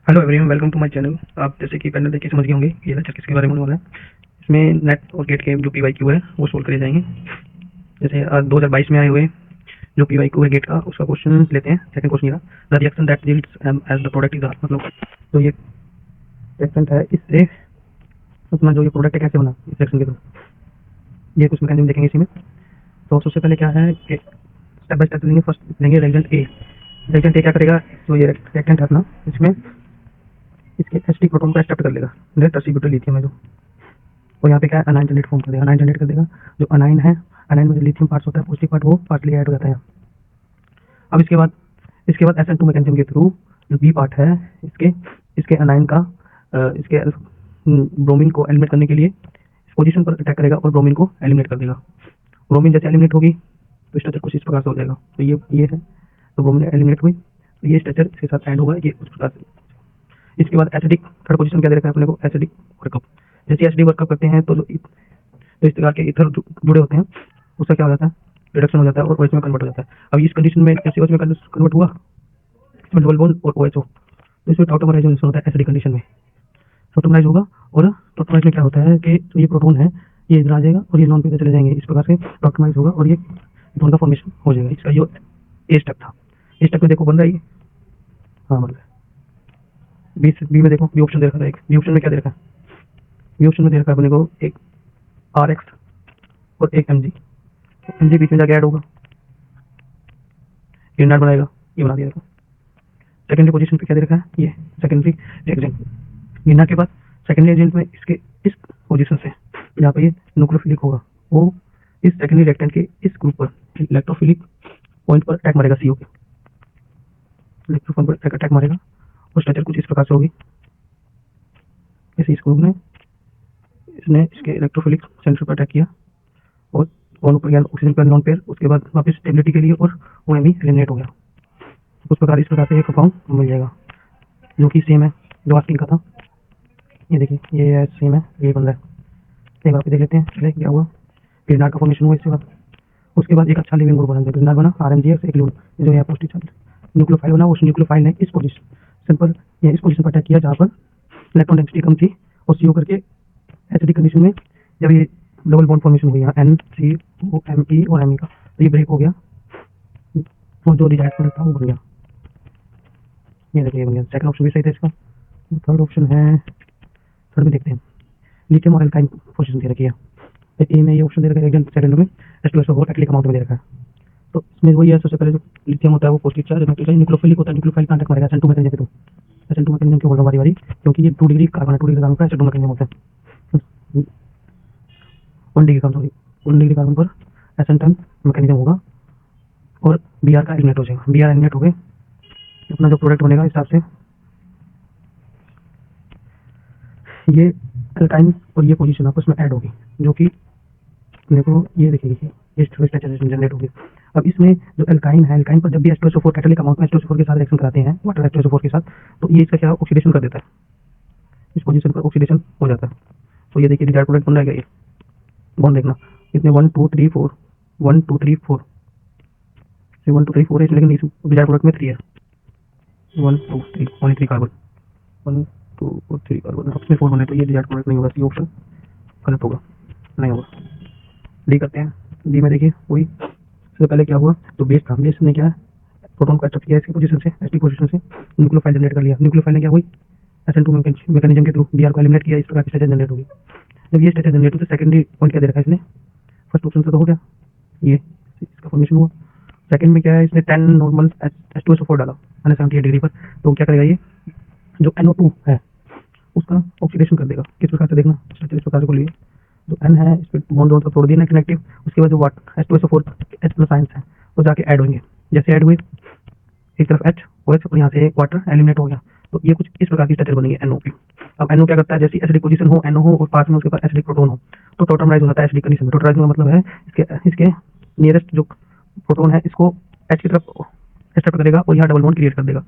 Hello everyone, welcome to my channel. आप जैसे कि पहले देख के समझ गए होंगे ये लेक्चर किसके बारे में होने वाला है। इसमें नेट और गेट के जो पीवाईक्यू है वो सोल्व करे जाएंगे। जैसे 2022 में आए हुए जो पीवाईक्यू है गेट का, उसका क्वेश्चन लेते हैं। सेकंड क्वेश्चन ये the reaction that yields as the product is R, मतलब तो ये रिएक्शन है, इससे अपना जो ये प्रोडक्ट है कैसे बना इस रिएक्शन के थ्रू, ये कुछ मैकेनिज्म देखेंगे इसी में। तो सबसे पहले क्या है कि स्टेप बाय स्टेप लेंगे। फर्स्ट लेंगे रिएक्टेंट ए। रिएक्टेंट ए क्या करेगा, जो ये रिएक्टेंट है अपना, इसमें इसके एसिडिक प्रोटॉन को एक्सेप्ट कर लेगा, डायरेक्ट एसिड लिथियम है जो, और यहाँ पे क्या है अनाइन जनरेट फॉर्म कर देगा। अनाइन जनरेट कर देगा, जो अनाइन है, अनाइन में जो लिथियम पार्ट्स होता है पॉजिटिव पार्ट वो पार्टली ऐड हो जाता है। अब इसके बाद SN2 मैकेनिज्म के थ्रू जो बी पार्ट है इसके अनाइन का इसके ब्रोमीन को एलिमिनेट करने के लिए इस पोजीशन पर अटैक करेगा और ब्रोमीन को एलिमिनेट कर देगा। ब्रोमीन जैसे एलिमिनेट होगी तो स्ट्रक्चर कुछ इस प्रकार से हो जाएगा। तो ये है, तो ब्रोमीन एलिमिनेट हुई तो ये स्ट्रक्चर इसके साथ ऐड होगा, ये उस प्रकार से। इसके बाद एसिडिक थर्ड पोजीशन क्या दे रखा है अपने को, एसिडिक वर्कअप। जैसे एसिडिक वर्कअप करते हैं तो इस प्रकार के इथर जुड़े होते हैं, उसका क्या हो जाता है, रिडक्शन हो जाता है और OH में कन्वर्ट हो जाता है। अब इस कंडीशन में जैसे OH में कन्वर्ट हुआ, इसमें डबल बॉन्ड और OH हो, तो इसमें टॉटोमराइजेशन होता है एसिडिक कंडीशन में। टॉटोमराइज होगा और टॉटोमराइज में क्या होता है कि जो ये प्रोटोन है ये इधर आ जाएगा और ये नॉन पे इधर चले जाएंगे। इस प्रकार से टॉटोमराइज होगा और ये प्रोटोन का फॉर्मेशन हो जाएगा। इसका जो ए स्टेप था, इस स्टेप में देखो बन रहा है, हाँ बन रहा है। बी में देखो, बी ऑप्शन दे रखा था एक, बी ऑप्शन में क्या दे रखा है, बी ऑप्शन में दे रखा है अपने को एक RX और एक MG। MG बीच में जाके ऐड होगा, ग्रीनार्ड बनाएगा, ये बना दिया देखो। सेकेंडरी पोजीशन पे क्या दे रखा है, ये सेकेंडरी रिएक्टेंट। ग्रीनार्ड के बाद सेकेंडरी एजेंट में इसके इस पोजीशन से जहाँ पे ये न्यूक्लियोफिलिक होगा, वो इस सेकेंडरी रिएक्टेंट के इस ग्रुप पर इलेक्ट्रोफिलिक पॉइंट पर अटैक मारेगा, CO के इलेक्ट्रोफॉन पर अटैक मारेगा और स्ट्रक्चर कुछ इस प्रकार से होगी। इस ग्रुप ने इसने इसके इलेक्ट्रोफिलिक सेंटर पर अटैक किया और दोनों पर ऑक्सीजन पर नॉन पेयर, उसके बाद वापस स्टेबिलिटी के लिए और OMe एलिमिनेट हो गया। उस प्रकार इस प्रकार से एक कंपाउंड मिल जाएगा जो कि सेम है जो आस्किंग का था। ये देखिए ये सेम है, ये बन रहा है। एक बार देख लेते हैं पहले क्या हुआ। ग्रीनार्ड का फॉर्मेशन हुआ, इसके बाद उसके बाद एक अच्छा लिविंग ग्रुप बना, ग्रीनार्ड बना, RMGX एक लूड जो यहाँ पॉजिटिव चार्ज न्यूक्लियोफाइल बना। उस न्यूक्लियोफाइल ने इस पोजीशन पर या इस पोजीशन पर अटैक किया जहाँ पर इलेक्ट्रॉन डेंसिटी कम थी और CO करके एसिडिक कंडीशन में जब ये डबल बॉन्ड फॉर्मेशन हुई यहाँ NCOMe और Me का, तो ये ब्रेक हो गया और जो डिजायर्ड प्रोडक्ट था वो बन गया। ये देखिए बन गया। सेकंड ऑप्शन भी सही था इसका। थर्ड ऑप्शन है, थर्ड में देखते हैं लिथियम और एल्काइन पोजीशन दे रखी है। ए में ये ऑप्शन दे रखा है, सेकंड में H2SO4 एक्टिलिक अमाउंट में दे रखा है। तो इसमें वही है, सबसे पहले जो लिथियम होता है वो पॉजिटिव चार्ज, न्यूक्लियोफिलिक होता है, न्यूक्लियोफाइल कांटेक्ट मारेगा SN2 मैकेनिज्म के थ्रू। SN2 मैकेनिज्म क्यों बोल रहा हूँ बारी क्योंकि ये 2 डिग्री कार्बन है, 2 डिग्री कार्बन पर SN2 मैकेनिज्म होता है। 1 डिग्री कार्बन पर SN10 मैकेनिज्म होगा और Br का एलिमिनेट हो जाएगा। Br एलिमिनेट हो गए, अपना जो प्रोडक्ट बनेगा इस हिसाब से ये एल्काइन और ये पोजीशन आपस में ऐड होगी, जो कि देखो ये देखिए ये स्ट्रक्चर जनरेट होगी। अब इसमें जो एल्काइन है, एल्काइन पर जब भी H2SO4 कैटालिक अमाउंट में H2SO4 के साथ रिएक्शन कराते हैं, वाटर H2SO4 के साथ, तो ये इसका क्या ऑक्सीडेशन कर देता है, इस पोजीशन पर ऑक्सीडेशन हो जाता है। तो ये देखिए डिजायर्ड प्रोडक्ट बन रहा है। ये बॉन्ड देखना, इसमें 1 2 3 4 1 2 3 4 से 1 2 3 4 है, लेकिन इस डिजायर्ड प्रोडक्ट में 3 है। 1 2 3 ओनली 3 कार्बन, 1 2 और 3 कार्बन, अपने 4 बने, तो ये डिजायर्ड प्रोडक्ट नहीं होगा, सी ऑप्शन गलत होगा, नहीं होगा। डी करते हैं। डी में देखिए वही, सबसे पहले क्या हुआ, तो बेस था, बेस ने क्या प्रोटॉन को एक्सेप्ट किया इसकी पोजीशन से, एसिडिक पोजीशन से, न्यूक्लियोफाइल जनरेट कर लिया। न्यूक्लियोफाइल ने क्या हुई, SN2 मैकेनिज्म के थ्रू Br को एलिमिनेट किया, इस प्रकार की स्ट्रक्चर जनरेट होगी। जब ये स्ट्रक्चर जनरेट होगी तो सेकेंडरी पॉइंट क्या दे रखा है इसने, फर्स्ट ऑप्शन से तो हो गया, ये इसका फॉर्मेशन हुआ। सेकंड में क्या है, इसने 10 नॉर्मल H2SO4 डाला 78 डिग्री पर, तो क्या करेगा, ये जो NO2 है उसका ऑक्सीडेशन कर देगा। किस प्रकार से देखना, स्ट्रक्चर इस प्रकार से खोलिए, जो N है इस पर बॉन्ड तो तोड़ दिया ना कनेक्टिव, उसके बाद जो H2SO4 H+ आयंस है वो जाके ऐड होंगे। जैसे ऐड हुए एक तरफ H OH और यहाँ से एक वाटर एलिमिनेट हो गया, तो ये कुछ इस प्रकार की स्ट्रक्चर बनेगी NO की। अब NO क्या करता है, जैसे एसिडिक पोजीशन हो, NO हो और पास में उसके पास एसिडिक प्रोटोन हो, तो टॉटोमराइज हो जाता है एसिडिक कंडीशन में। टॉटोमराइज का मतलब है इसके नियरेस्ट जो प्रोटोन है इसको H की तरफ एक्सेप्ट करेगा और यहाँ डबल बॉन्ड क्रिएट कर देगा।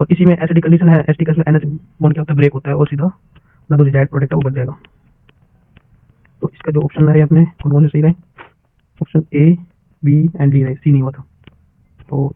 और इसी में एसिडिक कंडीशन है, एसिडिक में NH बॉन्ड क्या होता है, ब्रेक होता है और सीधा अपना जो डिजायर्ड प्रोडक्ट है वो बच जाएगा। तो इसका जो ऑप्शन रहे अपने कौन कौन से सही रहे, option A B and D रहे, C नहीं हुआ था। तो